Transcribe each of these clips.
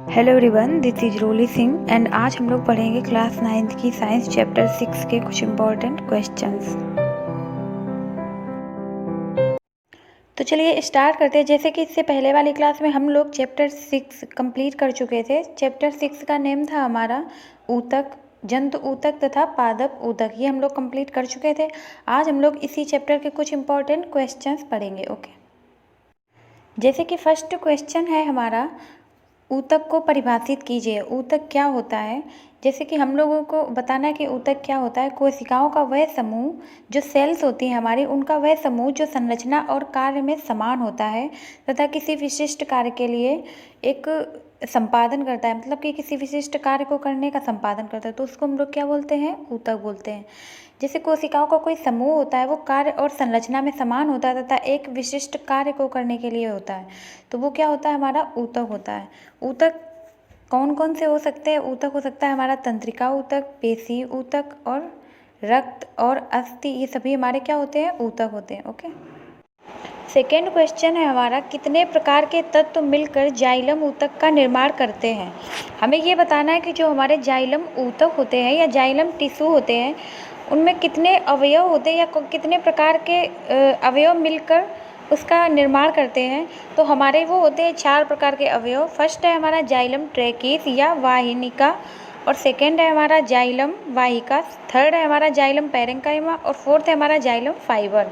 Hello everyone, this is Roli Singh and आज हम लोग पढ़ेंगे क्लास 9th की साइंस चैप्टर 6 के कुछ इम्पोर्टेंट क्वेश्चंस। तो चलिए स्टार्ट करते हैं। जैसे कि इससे पहले वाली क्लास में हम लोग चैप्टर 6 कंप्लीट कर चुके थे। चैप्टर 6 का नेम था हमारा ऊतक, जंतु ऊतक तथा पादप ऊतक। ये हम लोग कंप्लीट कर चुके थे। आज हम लोग इसी चैप्टर के कुछ इम्पोर्टेंट क्वेश्चंस पढ़ेंगे। ओके, जैसे कि फर्स्ट क्वेश्चन है हमारा, ऊतक को परिभाषित कीजिए। ऊतक क्या होता है? जैसे कि हम लोगों को बताना है कि ऊतक क्या होता है। कोशिकाओं का वह समूह, जो सेल्स होती हैं हमारी, उनका वह समूह जो संरचना और कार्य में समान होता है तथा किसी विशिष्ट कार्य के लिए एक संपादन करता है। मतलब कि किसी विशिष्ट कार्य को करने का संपादन करता है, तो उसको हम लोग क्या बोलते हैं? ऊतक बोलते हैं। जैसे कोशिकाओं का कोई समूह होता है, वो कार्य और संरचना में समान होता है तथा एक विशिष्ट कार्य को करने के लिए होता है, तो वो क्या होता है? हमारा ऊतक होता है। ऊतक कौन कौन से हो सकते हैं? ऊतक हो सकता है हमारा तंत्रिका ऊतक, पेशी ऊतक और रक्त और अस्थि। ये सभी हमारे क्या होते हैं? ऊतक होते हैं। ओके, सेकेंड क्वेश्चन है हमारा, कितने प्रकार के तत्व मिलकर जाइलम ऊतक का निर्माण करते हैं? हमें ये बताना है कि जो हमारे जाइलम ऊतक होते हैं या जाइलम टिश्यू होते हैं, उनमें कितने अवयव होते हैं या कितने प्रकार के अवयव मिलकर उसका निर्माण करते हैं। तो हमारे वो होते हैं 4 प्रकार के अवयव। फर्स्ट है हमारा जाइलम ट्रैकिस या वाहिनिका, और सेकेंड है हमारा जाइलम वाहिका, थर्ड है हमारा जाइलम पैरेंकाइमा और फोर्थ है हमारा जाइलम फाइबर।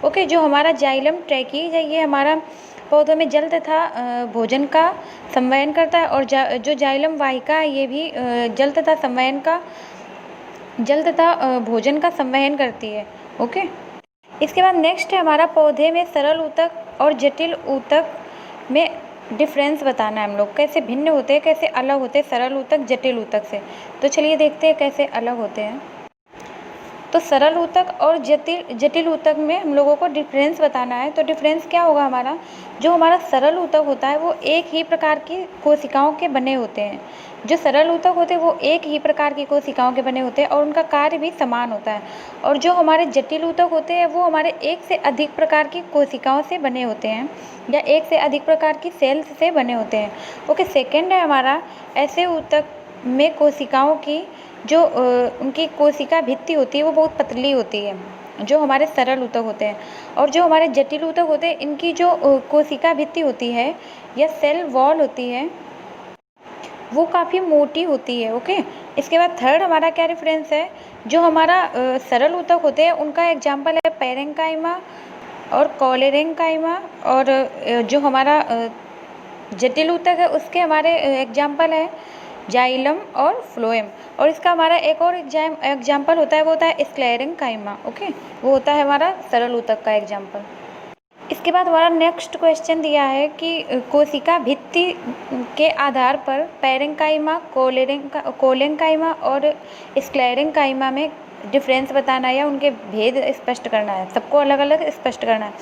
ओके, जो हमारा जाइलम ट्रैकिस है ये हमारा पौधों में जल तथा भोजन का संवहन करता है, और जो जाइलम वाहिका है ये भी जल तथा भोजन का संवहन करती है। ओके, इसके बाद नेक्स्ट है हमारा, पौधे में सरल ऊतक और जटिल ऊतक में डिफरेंस बताना है। हम लोग कैसे भिन्न होते हैं, कैसे अलग होते हैं सरल ऊतक जटिल ऊतक से। तो चलिए देखते हैं कैसे अलग होते हैं। तो सरल ऊतक और जटिल ऊतक में हम लोगों को डिफरेंस बताना है। तो डिफरेंस क्या होगा हमारा? जो हमारा सरल ऊतक होता है वो एक ही प्रकार की कोशिकाओं के बने होते हैं। जो सरल ऊतक होते हैं वो एक ही प्रकार की कोशिकाओं के बने होते हैं और उनका कार्य भी समान होता है। और जो हमारे जटिल ऊतक होते हैं वो हमारे एक से अधिक प्रकार की कोशिकाओं से बने होते हैं या एक से अधिक प्रकार की सेल्स से बने होते हैं। ओके, सेकेंड है हमारा, ऐसे ऊतक में कोशिकाओं की जो उनकी कोशिका भित्ति होती है वो बहुत पतली होती है, जो हमारे सरल ऊतक होते हैं। और जो हमारे जटिल ऊतक होते हैं इनकी जो कोशिका भित्ति होती है या सेल वॉल होती है वो काफ़ी मोटी होती है। ओके, इसके बाद थर्ड हमारा क्या रेफरेंस है? जो हमारा सरल ऊतक होते हैं उनका एग्जाम्पल है पैरेंकाइमा और कॉलेरेंकाइमा, और जो हमारा जटिल ऊतक है उसके हमारे एग्जाम्पल है जाइलम और फ्लोएम। और इसका हमारा एक और एग्जाम्पल होता है, वो होता है स्क्लेरेंकाइमा। ओके, वो होता है हमारा सरल ऊतक का एग्जाम्पल। इसके बाद हमारा नेक्स्ट क्वेश्चन दिया है कि कोशिका भित्ति के आधार पर पैरेंकाइमा, कोलेंकाइमा और स्क्लेरेंकाइमा में डिफरेंस बताना है या उनके भेद स्पष्ट करना है। सबको अलग अलग स्पष्ट करना है।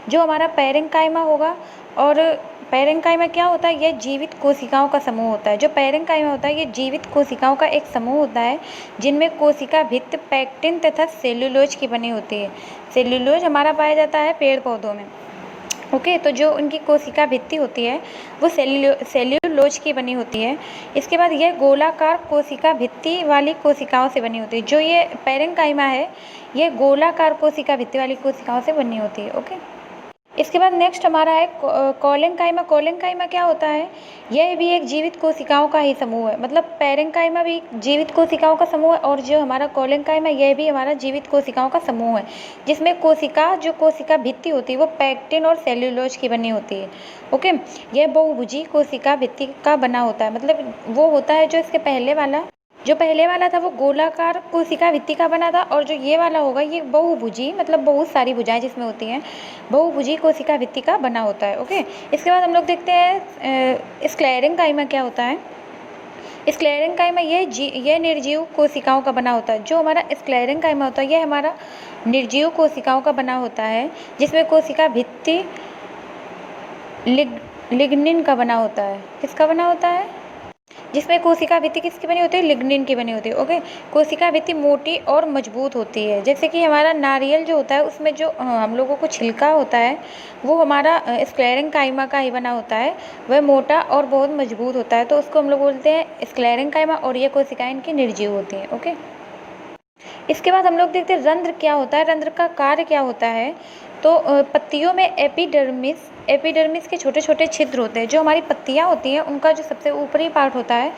जो हमारा पैरेंकाइमा होगा, और पैरेंकाइमा क्या होता है? ये जीवित कोशिकाओं का समूह होता है। जो पैरेंकाइमा होता है ये जीवित कोशिकाओं का एक समूह होता है जिनमें कोशिका भित्ति पैक्टिन तथा सेल्यूलोज की बनी होती है। सेल्यूलोज हमारा पाया जाता है पेड़ पौधों में। ओके, तो जो उनकी कोशिका भित्ति होती है वो सेल्यूलोज की बनी होती है। इसके बाद यह गोलाकार कोशिका भित्ति वाली कोशिकाओं से बनी होती है। जो ये पैरेंकाइमा है ये गोलाकार कोशिका भित्ति वाली कोशिकाओं से बनी होती है। ओके, इसके बाद नेक्स्ट हमारा है कोलेंकाइमा। कोलेंकाइमा क्या होता है? यह भी एक जीवित कोशिकाओं का ही समूह है। मतलब पैरेंकाइमा भी जीवित कोशिकाओं का समूह है और जो हमारा कोलेंकाइमा यह भी हमारा जीवित कोशिकाओं का समूह है, जिसमें जो कोशिका भित्ति होती है वो पैक्टिन और सेल्यूलोज की बनी होती है। ओके, यह बहुभुजी कोशिका भित्ति का बना होता है। मतलब वो होता है जो इसके पहले वाला था वो गोलाकार कोशिका भित्ति का बना था, और जो ये वाला होगा ये बहुभुजी, मतलब बहुत सारी भुजाएं जिसमें होती हैं, बहुभुजी कोशिका भित्ति का बना होता है। ओके, इसके बाद हम लोग देखते हैं स्क्लेरेंकाइमा क्या होता है। स्क्लेरेंकाइमा ये निर्जीव कोशिकाओं का बना होता है। जो हमारा स्क्लेरेंकाइमा होता है ये हमारा निर्जीव कोशिकाओं का बना होता है, जिसमें कोशिका भित्ति लिग्निन का बना होता है। किसका बना होता है? जिसमें कोशिका भित्ति किसकी बनी होती है, लिग्निन की बनी होती है। ओके, कोशिका भित्ति मोटी और मजबूत होती है। जैसे कि हमारा नारियल जो होता है उसमें जो हम लोगों को छिलका होता है वो हमारा स्क्लेरेंकाइमा का ही बना होता है, वह मोटा और बहुत मजबूत होता है, तो उसको हम लोग बोलते हैं स्क्लेरेंकाइमा, और ये कोशिकाएं इनकी निर्जीव होती हैं। ओके, इसके बाद हम लोग देखते हैं रंध्र क्या होता है, रंध्र का कार्य क्या होता है। तो पत्तियों में एपिडर्मिस के छोटे छोटे छिद्र होते हैं। जो हमारी पत्तियां होती हैं उनका जो सबसे ऊपरी पार्ट होता है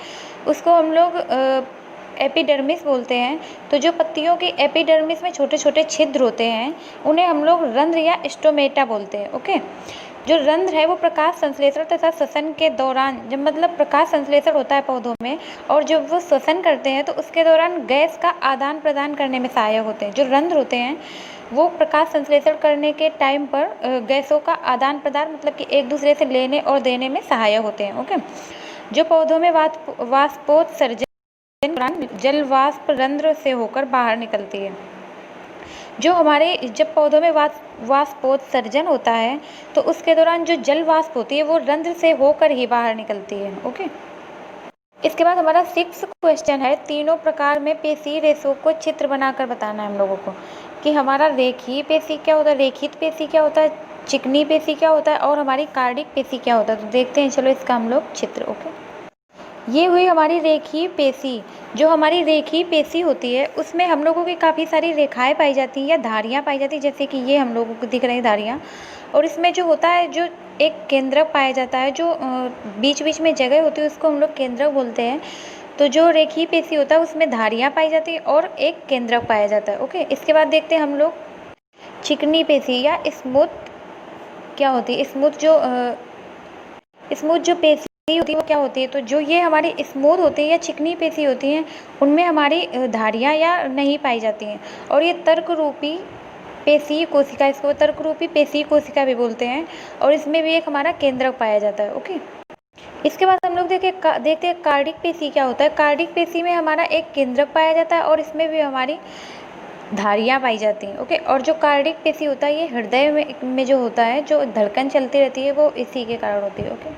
उसको हम लोग एपिडर्मिस बोलते हैं। तो जो पत्तियों की एपिडर्मिस में छोटे छोटे छिद्र होते हैं उन्हें हम लोग रंध्र या स्टोमेटा बोलते हैं। ओके, जो रंध्र है वो प्रकाश संश्लेषण तथा श्वसन के दौरान, जब मतलब प्रकाश संश्लेषण होता है पौधों में और जब वो श्वसन करते हैं तो उसके दौरान गैस का आदान प्रदान करने में सहायक होते हैं। जो रंध्र होते हैं वो प्रकाश संश्लेषण करने के टाइम पर गैसों का आदान प्रदान मतलब कि एक दूसरे से लेने और देने में सहायक होते हैं। ओके, जो पौधों में वाष्पोत्सर्जन के दौरान जल वाष्प रंध्र से होकर बाहर निकलती है। जो हमारे जब पौधों में वाष्पोत्सर्जन होता है तो उसके दौरान जो जल वाष्प होती है वो रंध्र से होकर ही बाहर निकलती है। ओके, इसके बाद हमारा 6 क्वेश्चन है, तीनों प्रकार में पेशी रेशों को चित्र बनाकर बताना है हम लोगों को कि हमारा रेखीय पेशी क्या होता है, रेखित पेशी क्या होता है, चिकनी पेशी क्या होता है और हमारी कार्डिक पेशी क्या होता है। तो देखते हैं चलो इसका हम लोग चित्र। ओके, ये हुई हमारी रेखीय पेशी। जो हमारी रेखीय पेशी होती है उसमें हम लोगों की काफ़ी सारी रेखाएं पाई जाती हैं या धारियां पाई जाती हैं, जैसे कि ये हम लोगों को दिख रही धारियां। और इसमें जो होता है जो एक केंद्रक पाया जाता है, जो बीच बीच में जगह होती है उसको हम लोग केंद्रक बोलते हैं। तो जो रेखीय पेशी होता है उसमें धारियाँ पाई जाती है और एक केंद्रक पाया जाता है। ओके, इसके बाद देखते हैं हम लोग चिकनी पेशी या स्मूथ क्या होती है। स्मूथ जो पेशी होती है वो क्या होती है। तो जो ये हमारी स्मूथ होती है या चिकनी पेशी होती हैं उनमें हमारी धारियाँ या नहीं पाई जाती हैं। और ये तर्क रूपी पेशी कोशिका, इसको तर्क रूपी पेशी कोशिका भी बोलते हैं, और इसमें भी एक हमारा केंद्रक पाया जाता है। ओके, इसके बाद हम लोग देखते हैं कार्डिक पेशी क्या होता है। कार्डिक पेशी में हमारा एक केंद्रक पाया जाता है और इसमें भी हमारी धारियाँ पाई जाती हैं। ओके, और जो कार्डिक पेशी होता है ये हृदय में जो होता है, जो धड़कन चलती रहती है वो इसी के कारण होती है। ओके,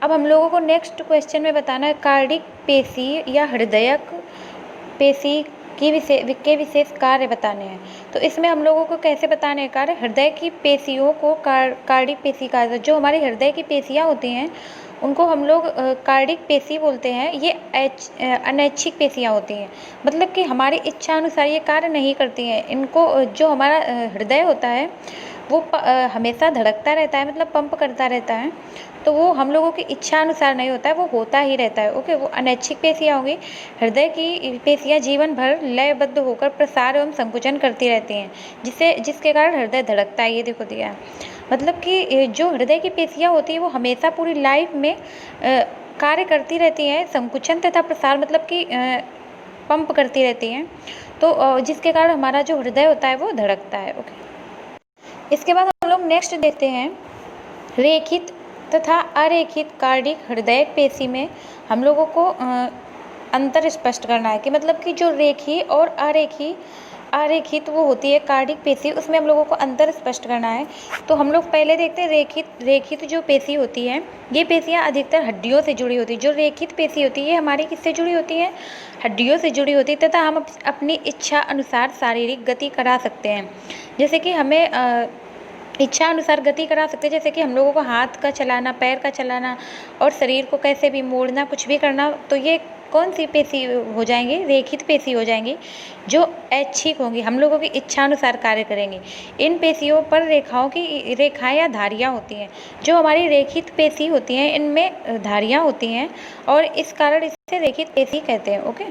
अब हम लोगों को नेक्स्ट क्वेश्चन में बताना है कार्डिक पेशी या हृदयक पेशी के विशेष कार्य बताने हैं। तो इसमें हम लोगों को कैसे बताने हैं कार्य। हृदय की पेशियों को कार्डिक पेशी कहा जाता है। जो हमारी हृदय की पेशियाँ होती हैं उनको हम लोग कार्डिक पेशी बोलते हैं। ये अनैच्छिक पेशियाँ होती हैं, मतलब कि हमारी इच्छा अनुसार ये कार्य नहीं करती हैं। इनको जो हमारा हृदय होता है वो हमेशा धड़कता रहता है, मतलब पंप करता रहता है, तो वो हम लोगों की इच्छा अनुसार नहीं होता है, वो होता ही रहता है। ओके, वो अनैच्छिक पेशियाँ होंगी। हृदय की पेशियाँ जीवन भर लयबद्ध होकर प्रसार एवं संकुचन करती रहती हैं, जिसके कारण हृदय धड़कता है। ये देखो दिया है, मतलब कि जो हृदय की पेशियाँ होती हैं वो हमेशा पूरी लाइफ में कार्य करती रहती हैं, संकुचन तथा प्रसार मतलब कि पंप करती रहती हैं, तो जिसके कारण हमारा जो हृदय होता है वो धड़कता है। ओके, इसके बाद हम लोग नेक्स्ट देखते हैं रेखित तथा अरेखित कार्डिक हृदय पेशी में हम लोगों को अंतर स्पष्ट करना है कि मतलब कि जो रेखीय और अरेखित वो होती है कार्डिक पेशी, उसमें हम लोगों को अंतर स्पष्ट करना है। तो हम लोग पहले देखते हैं रेखित जो पेशी होती है, ये पेशियाँ अधिकतर हड्डियों से जुड़ी होती है। जो रेखित पेशी होती है ये हमारी किससे जुड़ी होती है, हड्डियों से जुड़ी होती है, तथा हम अपनी इच्छा अनुसार शारीरिक गति करा सकते हैं। जैसे कि हमें इच्छा अनुसार गति करा सकते हैं, जैसे कि हम लोगों को हाथ का चलाना, पैर का चलाना और शरीर को कैसे भी मोड़ना, कुछ भी करना, तो ये कौन सी पेशी हो जाएंगी, रेखित पेशी हो जाएंगी, जो ऐच्छिक होंगी, हम लोगों की इच्छा अनुसार कार्य करेंगी। इन पेशियों पर रेखाएं या धारियाँ होती हैं। जो हमारी रेखित पेशी होती हैं इनमें धारियाँ होती हैं और इस कारण इसे रेखित पेशी कहते हैं। ओके,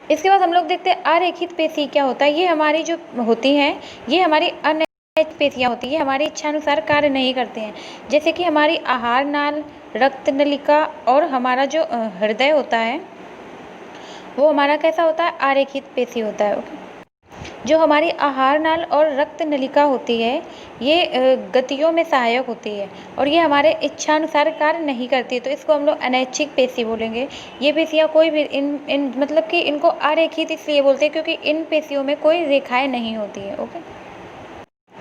इसके बाद हम लोग देखते हैं अरेखित पेशी क्या होता है। ये हमारी जो होती हैं ये हमारी पेशियाँ होती है, हमारी इच्छा अनुसार कार्य नहीं करते हैं। जैसे कि हमारी आहार नाल, रक्त नलिका और हमारा जो हृदय होता है वो हमारा कैसा होता है, आरेखित पेशी होता है। ओके, जो हमारी आहार नाल और रक्त नलिका होती है ये गतियों में सहायक होती है और ये हमारे इच्छा अनुसार कार्य नहीं करती है, तो इसको हम लोग अनैच्छिक पेशी बोलेंगे। ये पेशियाँ कोई भी इन मतलब कि इनको अरेखित इसलिए बोलते हैं क्योंकि इन पेशियों में कोई रेखाएं नहीं होती है। ओके,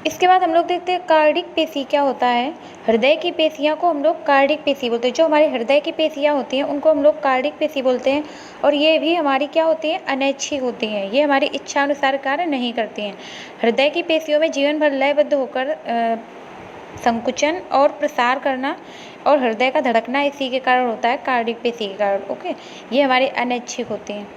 इसके बाद हम लोग देखते हैं कार्डिक पेशी क्या होता है। हृदय की पेशियाँ को हम लोग कार्डिक पेशी बोलते हैं। जो हमारी हृदय की पेशियाँ होती हैं उनको हम लोग कार्डिक पेशी बोलते हैं। और ये भी हमारी क्या होती है, अनैच्छिक होती हैं। ये हमारी इच्छा अनुसार कार्य नहीं करती हैं। हृदय की पेशियों में जीवन भर लयबद्ध होकर संकुचन और प्रसार करना और हृदय का धड़कना इसी के कारण होता है, कार्डिक पेशी के कारण। ओके, ये हमारी अनैच्छिक होती हैं।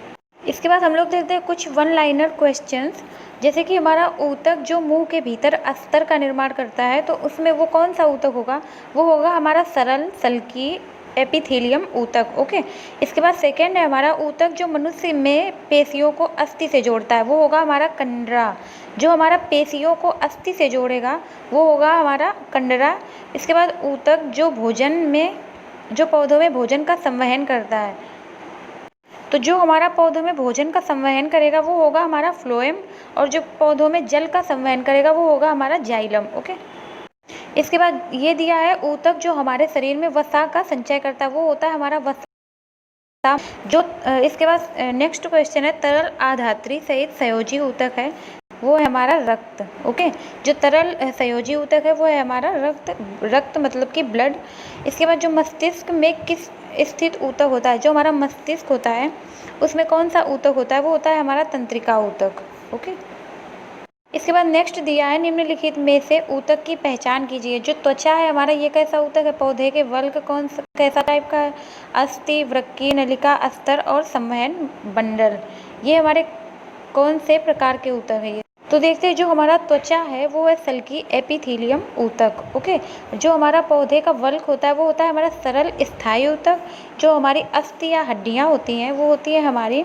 इसके बाद हम लोग देखते हैं कुछ वन लाइनर क्वेश्चंस। जैसे कि हमारा ऊतक जो मुंह के भीतर अस्तर का निर्माण करता है, तो उसमें वो कौन सा ऊतक होगा? वो होगा हमारा सरल सल्की एपिथेलियम ऊतक। ओके, इसके बाद सेकेंड है हमारा ऊतक जो मनुष्य में पेशियों को अस्थि से जोड़ता है, वो होगा हमारा कंडरा। जो हमारा पेशियों को अस्थि से जोड़ेगा वो होगा हमारा कंडरा। इसके बाद ऊतक जो पौधों में भोजन का संवहन करता है, तो जो हमारा पौधों में भोजन का संवहन करेगा वो होगा हमारा फ्लोएम। और जो पौधों में जल का संवहन करेगा वो होगा हमारा जाइलम। ओके, इसके बाद ये दिया है ऊतक जो हमारे शरीर में वसा का संचय करता है, वो होता है हमारा वसा। जो इसके बाद नेक्स्ट क्वेश्चन है तरल आधात्री सहित संयोजी ऊतक है, वो है हमारा रक्त। ओके, जो तरल संयोजी ऊतक है वो है हमारा रक्त मतलब कि ब्लड। इसके बाद जो मस्तिष्क में किस स्थित ऊतक होता है, जो हमारा मस्तिष्क होता है उसमें कौन सा ऊतक होता है, वो होता है हमारा तंत्रिका ऊतक। ओके, इसके बाद नेक्स्ट दिया है निम्नलिखित में से ऊतक की पहचान कीजिए। जो त्वचा है हमारा, ये कैसा ऊतक है? पौधे के वर्ग कैसा टाइप का है? अस्थि, वृक्की, नलिका, अस्तर और संवहन बंडल। ये हमारे कौन से प्रकार के ऊतक है ये? तो देखते हैं जो हमारा त्वचा है वो है सल्की एपिथेलियम ऊतक। ओके, जो हमारा पौधे का वल्क होता है वो होता है हमारा सरल स्थायी ऊतक। जो हमारी अस्थि या हड्डियाँ होती हैं वो होती है हमारी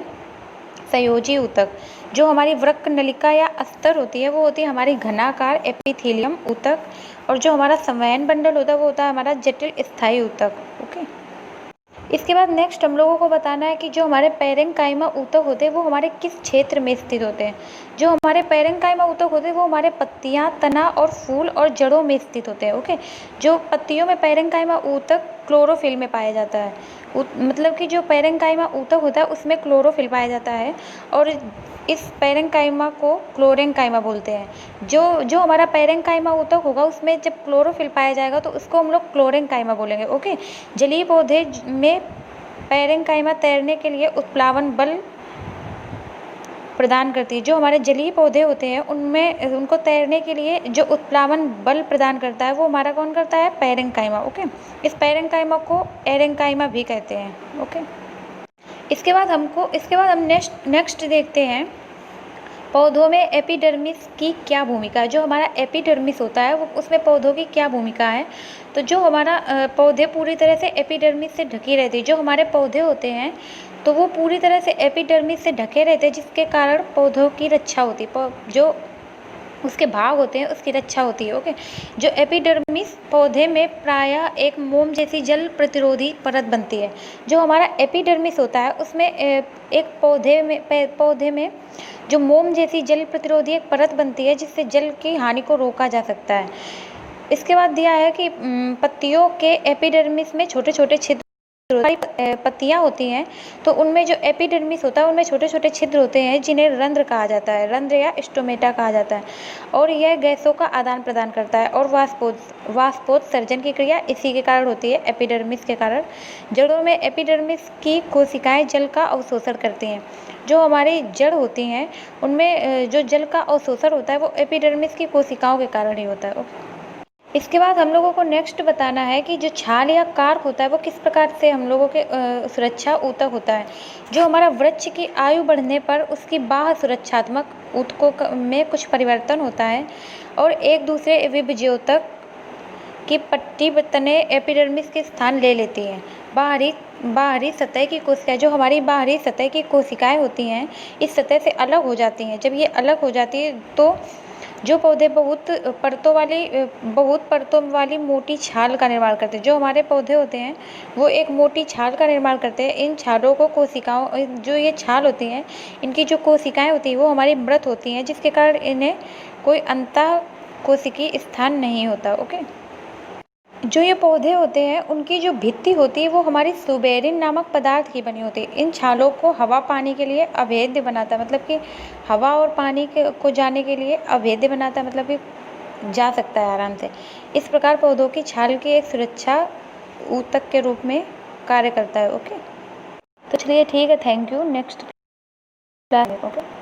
संयोजी ऊतक। जो हमारी वृक्क, नलिका या अस्तर होती है वो होती है हमारी घनाकार एपिथेलियम ऊतक। और जो हमारा संवहन बंडल होता है वो होता है हमारा जटिल स्थायी ऊतक। ओके, इसके बाद नेक्स्ट हम लोगों को बताना है कि जो हमारे पैरेंकाइमा ऊतक होते हैं वो हमारे किस क्षेत्र में स्थित होते हैं। जो हमारे पैरेंकाइमा ऊतक होते हैं वो हमारे पत्तियां, तना और फूल और जड़ों में स्थित होते हैं। ओके, जो पत्तियों में पैरेंकाइमा ऊतक क्लोरोफिल में पाया जाता है। मतलब कि जो पैरेंकाइमा ऊतक होता है उसमें क्लोरोफिल पाया जाता है और इस पैरेंकाइमा को क्लोरेंकाइमा बोलते हैं। जो हमारा पैरेंकाइमा ऊतक होगा उसमें जब क्लोरोफिल पाया जाएगा तो उसको हम लोग क्लोरेंकाइमा बोलेंगे। ओके, जलीय पौधे में पैरेंकाइमा तैरने के लिए उत्प्लावन बल प्रदान करती है। जो हमारे जलीय पौधे होते हैं उनमें उनको तैरने के लिए जो उत्प्लावन बल प्रदान करता है वो हमारा कौन करता है? पैरेंकाइमा। ओके, इस पैरेंकाइमा को एरेंकाइमा भी कहते हैं। ओके, इसके बाद हम नेक्स्ट देखते हैं पौधों में एपिडर्मिस की क्या भूमिका है। जो हमारा एपिडर्मिस होता है वो उसमें पौधों की क्या भूमिका है? तो जो हमारा पौधे पूरी तरह से एपिडर्मिस से ढकी रहती है। जो हमारे पौधे होते हैं तो वो पूरी तरह से एपिडर्मिस से ढके रहते हैं, जिसके कारण पौधों की रक्षा होती है। जो उसके भाग होते हैं उसकी रक्षा होती है। ओके, जो एपिडर्मिस पौधे में प्रायः एक मोम जैसी जल प्रतिरोधी परत बनती है। जो हमारा एपिडर्मिस होता है उसमें एक पौधे में जो मोम जैसी जल प्रतिरोधी एक परत बनती है जिससे जल की हानि को रोका जा सकता है। इसके बाद दिया है कि पत्तियों के एपिडर्मिस में छोटे छोटे छिद्र, पत्तियां होती हैं तो उनमें जो एपिडर्मिस होता है उनमें छोटे छोटे छिद्र होते हैं जिन्हें रंध्र कहा जाता है, रंध्र या स्टोमेटा कहा जाता है। और यह गैसों का आदान प्रदान करता है और वाष्पोत्सर्जन की क्रिया इसी के कारण होती है, एपिडर्मिस के कारण। जड़ों में एपिडर्मिस की कोशिकाएं जल का अवशोषण करती हैं। जो हमारी जड़ होती हैं उनमें जो जल का अवशोषण होता है वो एपिडर्मिस की कोशिकाओं के कारण ही होता है। इसके बाद हम लोगों को नेक्स्ट बताना है कि जो छाल या कार्क होता है वो किस प्रकार से हम लोगों के सुरक्षा ऊतक होता है। जो हमारा वृक्ष की आयु बढ़ने पर उसकी बाह्य सुरक्षात्मक ऊतकों में कुछ परिवर्तन होता है और एक दूसरे विभज्योतक की पट्टी तने एपिडर्मिस के स्थान ले लेती हैं। बाहरी सतह की कोशिकाएं, जो हमारी बाहरी सतह की कोशिकाएं होती हैं इस सतह से अलग हो जाती हैं। जब ये अलग हो जाती है तो जो पौधे बहुत परतों वाली मोटी छाल का निर्माण करते हैं। जो हमारे पौधे होते हैं वो एक मोटी छाल का निर्माण करते हैं। इन छालों को कोशिकाओं, जो ये छाल होती हैं इनकी जो कोशिकाएं होती हैं वो हमारी मृत होती हैं, जिसके कारण इन्हें कोई अंतः कोशिकीय स्थान नहीं होता। ओके, जो ये पौधे होते हैं उनकी जो भित्ति होती है वो हमारी सुबेरिन नामक पदार्थ की बनी होती है। इन छालों को हवा पानी के लिए अभेद्य बनाता है, मतलब कि हवा और पानी को जाने के लिए अभेद्य बनाता है, मतलब कि जा सकता है आराम से। इस प्रकार पौधों की छाल की एक सुरक्षा ऊतक के रूप में कार्य करता है। ओके, तो चलिए ठीक है, thank you. Next class okay.